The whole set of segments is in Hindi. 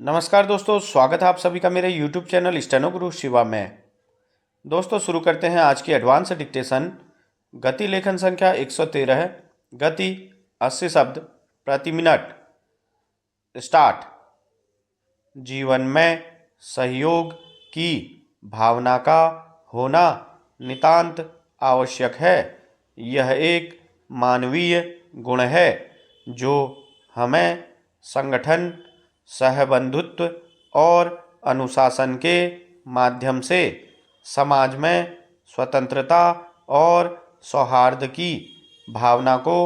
नमस्कार दोस्तों, स्वागत है आप सभी का मेरे YouTube चैनल स्टेनो गुरु शिवा में। दोस्तों शुरू करते हैं आज की एडवांस डिक्टेशन। गति लेखन संख्या 113, गति 80 शब्द प्रति मिनट। स्टार्ट। जीवन में सहयोग की भावना का होना नितांत आवश्यक है। यह एक मानवीय गुण है जो हमें संगठन, सहबंधुत्व और अनुशासन के माध्यम से समाज में स्वतंत्रता और सौहार्द की भावना को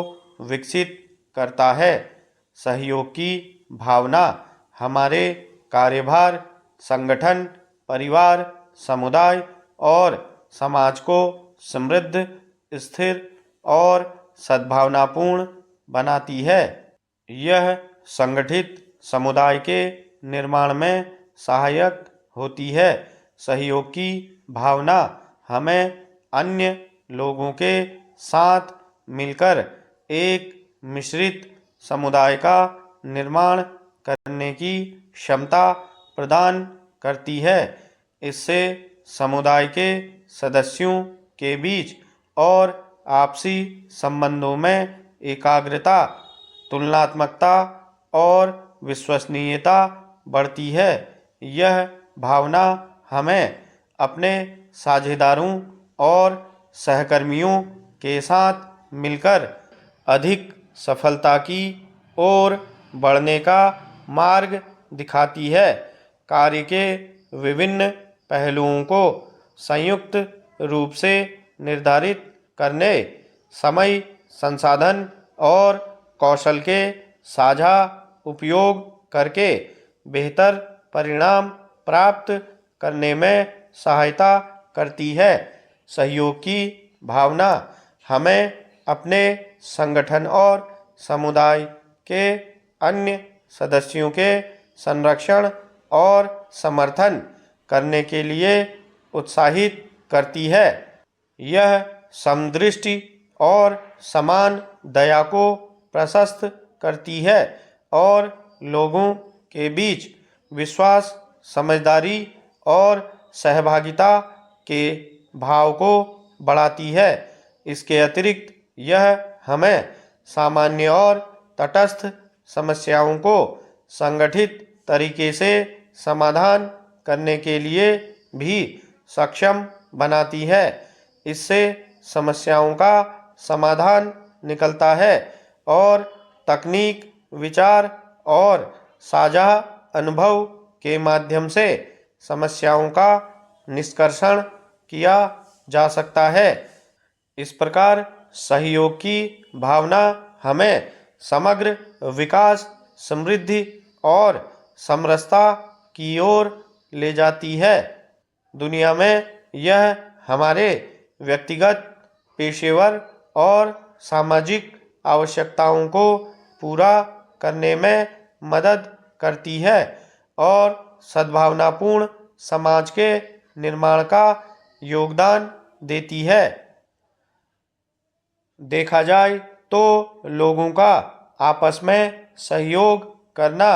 विकसित करता है। सहयोग की भावना हमारे कार्यभार, संगठन, परिवार, समुदाय और समाज को समृद्ध, स्थिर और सद्भावनापूर्ण बनाती है। यह संगठित समुदाय के निर्माण में सहायक होती है। सहयोग की भावना हमें अन्य लोगों के साथ मिलकर एक मिश्रित समुदाय का निर्माण करने की क्षमता प्रदान करती है। इससे समुदाय के सदस्यों के बीच और आपसी संबंधों में एकाग्रता, तुलनात्मकता और विश्वसनीयता बढ़ती है। यह भावना हमें अपने साझेदारों और सहकर्मियों के साथ मिलकर अधिक सफलता की ओर बढ़ने का मार्ग दिखाती है। कार्य के विभिन्न पहलुओं को संयुक्त रूप से निर्धारित करने, समय, संसाधन और कौशल के साझा उपयोग करके बेहतर परिणाम प्राप्त करने में सहायता करती है। सहयोग की भावना हमें अपने संगठन और समुदाय के अन्य सदस्यों के संरक्षण और समर्थन करने के लिए उत्साहित करती है। यह समदृष्टि और समान दया को प्रशस्त करती है और लोगों के बीच विश्वास, समझदारी और सहभागिता के भाव को बढ़ाती है। इसके अतिरिक्त यह हमें सामान्य और तटस्थ समस्याओं को संगठित तरीके से समाधान करने के लिए भी सक्षम बनाती है। इससे समस्याओं का समाधान निकलता है और तकनीक, विचार और साझा अनुभव के माध्यम से समस्याओं का निष्कर्षण किया जा सकता है। इस प्रकार सहयोग की भावना हमें समग्र विकास, समृद्धि और समरसता की ओर ले जाती है। दुनिया में यह हमारे व्यक्तिगत, पेशेवर और सामाजिक आवश्यकताओं को पूरा करने में मदद करती है और सद्भावनापूर्ण समाज के निर्माण का योगदान देती है। देखा जाए तो लोगों का आपस में सहयोग करना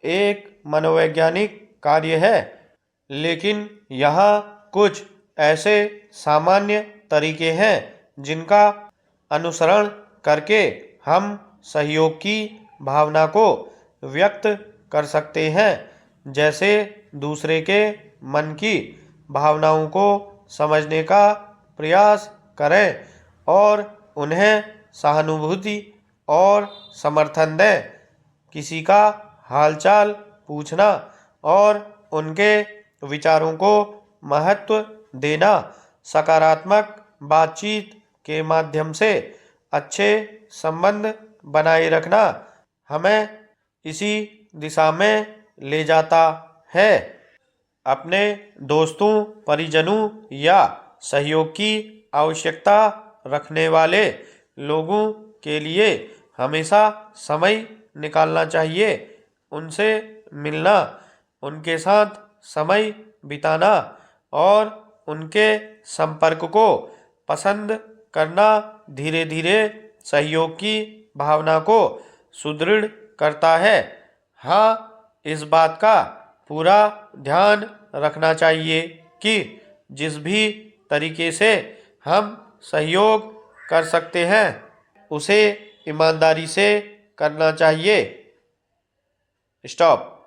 एक मनोवैज्ञानिक कार्य है, लेकिन यहाँ कुछ ऐसे सामान्य तरीके हैं जिनका अनुसरण करके हम सहयोग की भावना को व्यक्त कर सकते हैं। जैसे दूसरे के मन की भावनाओं को समझने का प्रयास करें और उन्हें सहानुभूति और समर्थन दें। किसी का हालचाल पूछना और उनके विचारों को महत्व देना, सकारात्मक बातचीत के माध्यम से अच्छे संबंध बनाए रखना हमें इसी दिशा में ले जाता है। अपने दोस्तों, परिजनों या सहयोग की आवश्यकता रखने वाले लोगों के लिए हमेशा समय निकालना चाहिए। उनसे मिलना, उनके साथ समय बिताना और उनके संपर्क को पसंद करना धीरे धीरे सहयोग की भावना को सुदृढ़ करता है। हाँ, इस बात का पूरा ध्यान रखना चाहिए कि जिस भी तरीके से हम सहयोग कर सकते हैं उसे ईमानदारी से करना चाहिए। स्टॉप।